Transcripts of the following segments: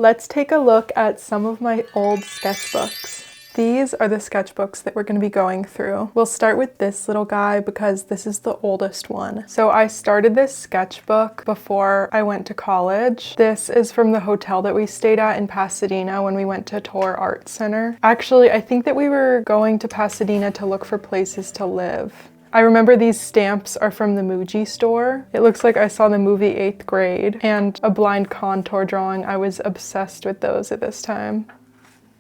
let's take a look at some of my old sketchbooks. These are the sketchbooks that we're going to be going through. We'll start with this little guy because this is the oldest one. So I started this sketchbook before I went to college. This is from the hotel that we stayed at in Pasadena when we went to Tour Art Center. Actually, I think that we were going to Pasadena to look for places to live. I remember these stamps are from the Muji store. It looks like I saw the movie 8th Grade and a blind contour drawing. I was obsessed with those at this time.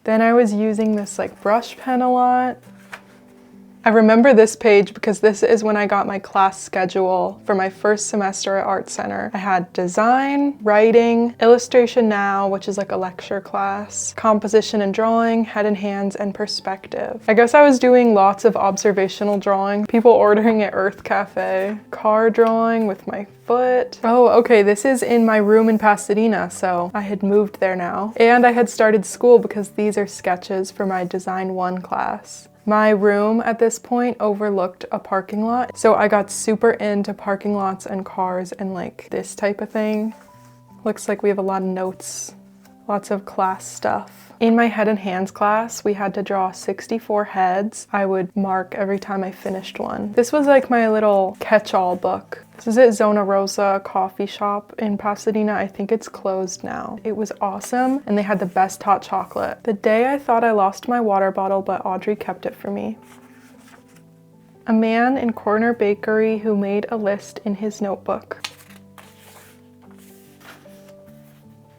Then I was using this like brush pen a lot. I remember this page because this is when I got my class schedule for my first semester at Art Center. I had design, writing, illustration now, which is like a lecture class, composition and drawing, head and hands, and perspective. I guess I was doing lots of observational drawing, people ordering at Earth Cafe, car drawing with my foot. Oh, okay, this is in my room in Pasadena, so I had moved there now. And I had started school because these are sketches for my Design 1 class. My room at this point overlooked a parking lot, so I got super into parking lots and cars and like this type of thing. Looks like we have a lot of notes, lots of class stuff. In my head and hands class, we had to draw 64 heads. I would mark every time I finished one. This was like my little catch-all book. This is at Zona Rosa coffee shop in Pasadena. I think it's closed now. It was awesome, and they had the best hot chocolate. The day I thought I lost my water bottle, but Audrey kept it for me. A man in corner bakery who made a list in his notebook.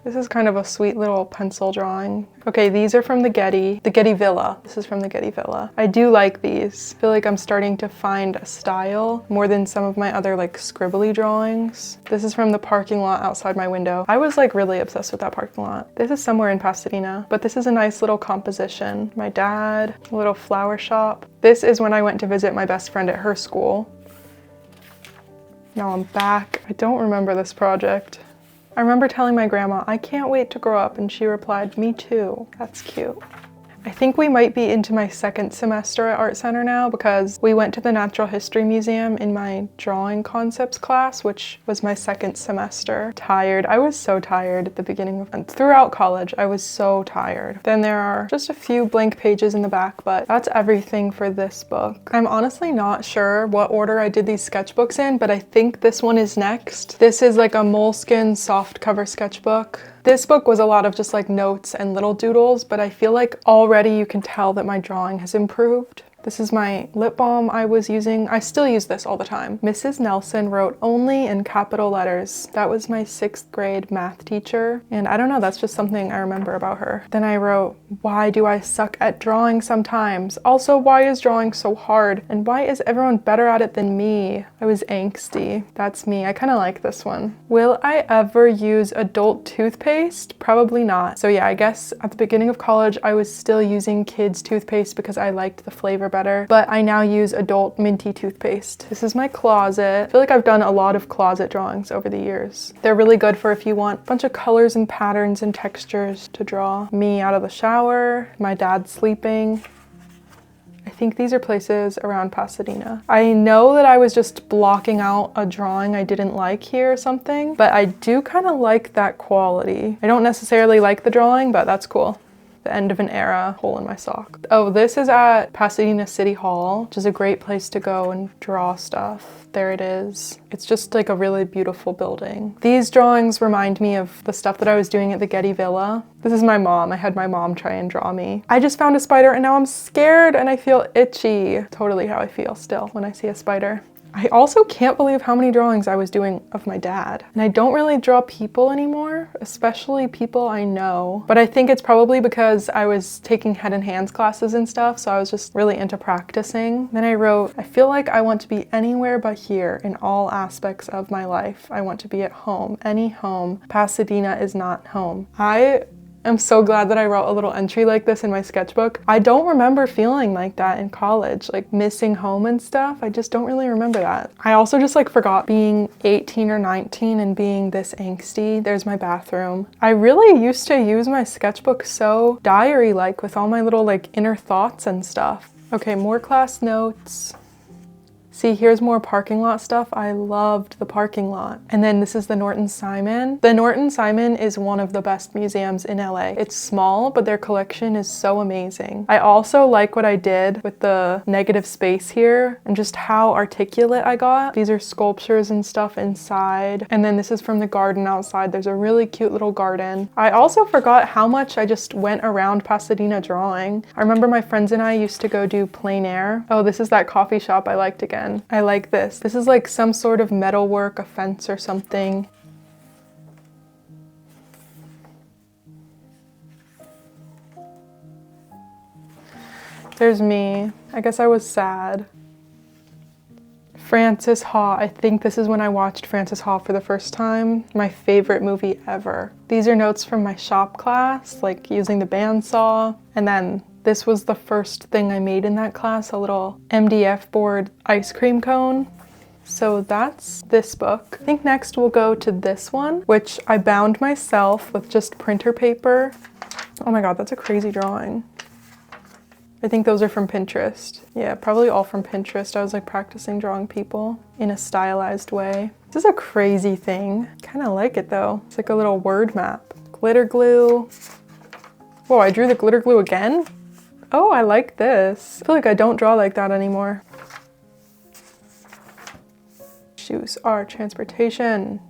This is kind of a sweet little pencil drawing. Okay, these are from the Getty Villa. This is from the Getty Villa. I do like these. I feel like I'm starting to find a style more than some of my other like scribbly drawings. This is from the parking lot outside my window. I was like really obsessed with that parking lot. This is somewhere in Pasadena, but this is a nice little composition. My dad, a little flower shop. This is when I went to visit my best friend at her school. Now I'm back. I don't remember this project. I remember telling my grandma, I can't wait to grow up, and she replied, me too. That's cute. I think we might be into my second semester at Art Center now because we went to the Natural History Museum in my drawing concepts class, which was my second semester. Tired. I was so tired at the beginning of, and throughout college, I was so tired. Then there are just a few blank pages in the back, but that's everything for this book. I'm honestly not sure what order I did these sketchbooks in, but I think this one is next. This is like a moleskin soft cover sketchbook. This book was a lot of just like notes and little doodles, but I feel like already you can tell that my drawing has improved. This is my lip balm I was using. I still use this all the time. Mrs. Nelson wrote only in capital letters. That was my 6th grade math teacher. And I don't know, that's just something I remember about her. Then I wrote, why do I suck at drawing sometimes? Also, why is drawing so hard? And why is everyone better at it than me? I was angsty. That's me. I kind of like this one. Will I ever use adult toothpaste? Probably not. So yeah, I guess at the beginning of college, I was still using kids' toothpaste because I liked the flavor better, but I now use adult minty toothpaste. This is my closet. I feel like I've done a lot of closet drawings over the years. They're really good for if you want a bunch of colors and patterns and textures to draw. Me out of the shower, my dad sleeping. I think these are places around Pasadena. I know that I was just blocking out a drawing I didn't like here or something, but I do kind of like that quality. I don't necessarily like the drawing, but that's cool. The end of an era, hole in my sock. Oh, this is at Pasadena City Hall, which is a great place to go and draw stuff. There it is. It's just like a really beautiful building. These drawings remind me of the stuff that I was doing at the Getty Villa. This is my mom. I had my mom try and draw me. I just found a spider and now I'm scared and I feel itchy. Totally how I feel still when I see a spider. I also can't believe how many drawings I was doing of my dad. And I don't really draw people anymore, especially people I know. But I think it's probably because I was taking head and hands classes and stuff, so I was just really into practicing. Then I wrote, I feel like I want to be anywhere but here in all aspects of my life. I want to be at home, any home. Pasadena is not home. I'm so glad that I wrote a little entry like this in my sketchbook. I don't remember feeling like that in college, like missing home and stuff. I just don't really remember that. I also just like forgot being 18 or 19 and being this angsty. There's my bathroom. I really used to use my sketchbook so diary-like with all my little like inner thoughts and stuff. Okay, more class notes. See, here's more parking lot stuff. I loved the parking lot. And then this is the Norton Simon. The Norton Simon is one of the best museums in LA. It's small, but their collection is so amazing. I also like what I did with the negative space here and just how articulate I got. These are sculptures and stuff inside. And then this is from the garden outside. There's a really cute little garden. I also forgot how much I just went around Pasadena drawing. I remember my friends and I used to go do plein air. Oh, this is that coffee shop I liked again. I like this. This is like some sort of metalwork, a fence or something. There's me. I guess I was sad. Frances Ha. I think this is when I watched Frances Ha for the first time. My favorite movie ever. These are notes from my shop class, like using the bandsaw. And then this was the first thing I made in that class, a little MDF board ice cream cone. So that's this book. I think next we'll go to this one, which I bound myself with just printer paper. Oh my God, that's a crazy drawing. I think those are from Pinterest. Yeah, probably all from Pinterest. I was like practicing drawing people in a stylized way. This is a crazy thing. Kind of like it though. It's like a little word map. Glitter glue. Whoa, I drew the glitter glue again? Oh, I like this. I feel like I don't draw like that anymore. Shoes are transportation.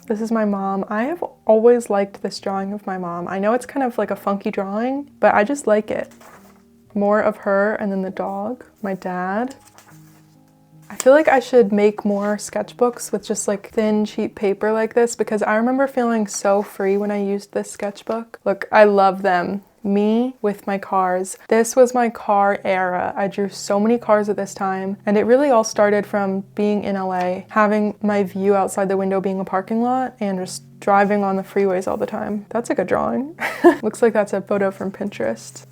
This is my mom. I have always liked this drawing of my mom. I know it's kind of like a funky drawing, but I just like it. More of her and then the dog, my dad. I feel like I should make more sketchbooks with just like thin, cheap paper like this because I remember feeling so free when I used this sketchbook. Look, I love them. Me with my cars. This was my car era. I drew so many cars at this time, and it really all started from being in LA, having my view outside the window being a parking lot, and just driving on the freeways all the time. That's a good drawing. Looks like that's a photo from Pinterest.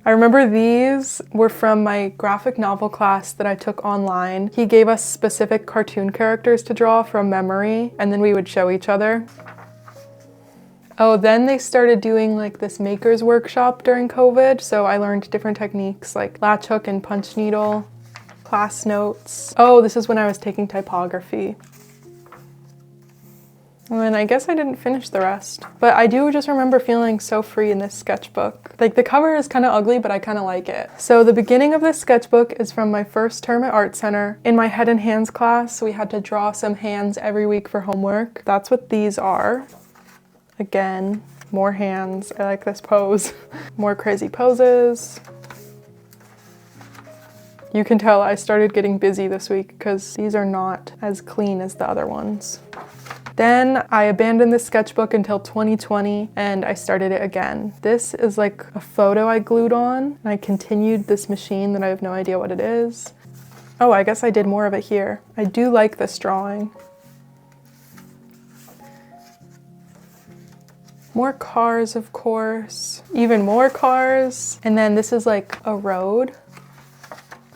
I remember these were from my graphic novel class that I took online. He gave us specific cartoon characters to draw from memory, and then we would show each other. Oh, then they started doing like this maker's workshop during COVID, so I learned different techniques like latch hook and punch needle, class notes. Oh, this is when I was taking typography. And then I guess I didn't finish the rest. But I do just remember feeling so free in this sketchbook. Like the cover is kind of ugly, but I kind of like it. So the beginning of this sketchbook is from my first term at Art Center. In my head and hands class, we had to draw some hands every week for homework. That's what these are. Again, more hands. I like this pose. More crazy poses. You can tell I started getting busy this week because these are not as clean as the other ones. Then I abandoned this sketchbook until 2020 and I started it again. This is like a photo I glued on and I continued this machine that I have no idea what it is. Oh, I guess I did more of it here. I do like this drawing. More cars, of course. Even more cars. And then this is like a road.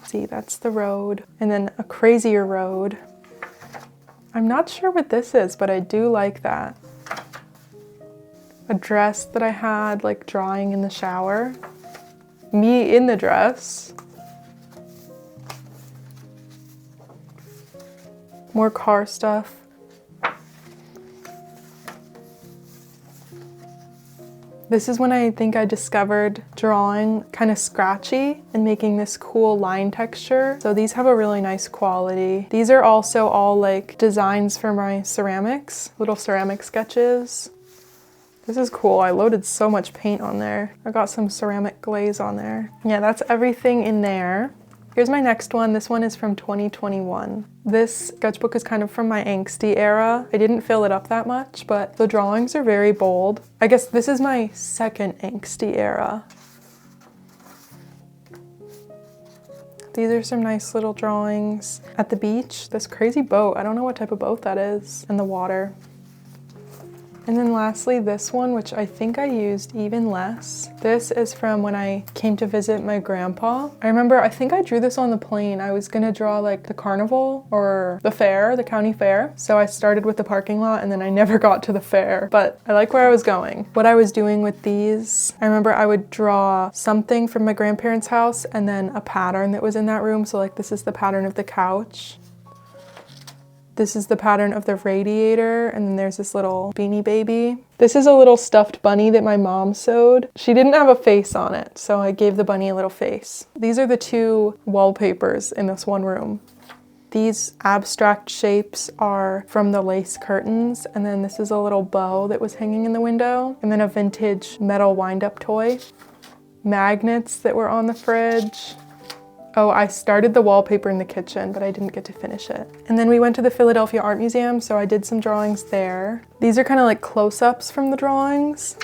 See, that's the road. And then a crazier road. I'm not sure what this is, but I do like that. A dress that I had like drawing in the shower. Me in the dress. More car stuff. This is when I think I discovered drawing kind of scratchy and making this cool line texture. So these have a really nice quality. These are also all like designs for my ceramics, little ceramic sketches. This is cool. I loaded so much paint on there. I got some ceramic glaze on there. Yeah, that's everything in there. Here's my next one. This one is from 2021. This sketchbook is kind of from my angsty era. I didn't fill it up that much, but the drawings are very bold. I guess this is my second angsty era. These are some nice little drawings. At the beach, this crazy boat. I don't know what type of boat that is. And the water. And then lastly, this one, which I think I used even less. This is from when I came to visit my grandpa. I remember, I think I drew this on the plane. I was gonna draw like the carnival or the fair, the county fair. So I started with the parking lot and then I never got to the fair, but I like where I was going. What I was doing with these, I remember I would draw something from my grandparents' house and then a pattern that was in that room. So like this is the pattern of the couch. This is the pattern of the radiator, and then there's this little beanie baby. This is a little stuffed bunny that my mom sewed. She didn't have a face on it, so I gave the bunny a little face. These are the two wallpapers in this one room. These abstract shapes are from the lace curtains, and then this is a little bow that was hanging in the window, and then a vintage metal wind-up toy. Magnets that were on the fridge. Oh, I started the wallpaper in the kitchen, but I didn't get to finish it. And then we went to the Philadelphia Art Museum, so I did some drawings there. These are kind of like close-ups from the drawings.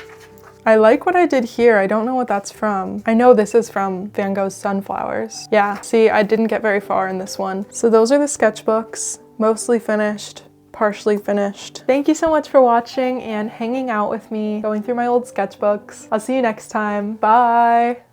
I like what I did here. I don't know what that's from. I know this is from Van Gogh's Sunflowers. Yeah, see, I didn't get very far in this one. So those are the sketchbooks, mostly finished, partially finished. Thank you so much for watching and hanging out with me, going through my old sketchbooks. I'll see you next time. Bye.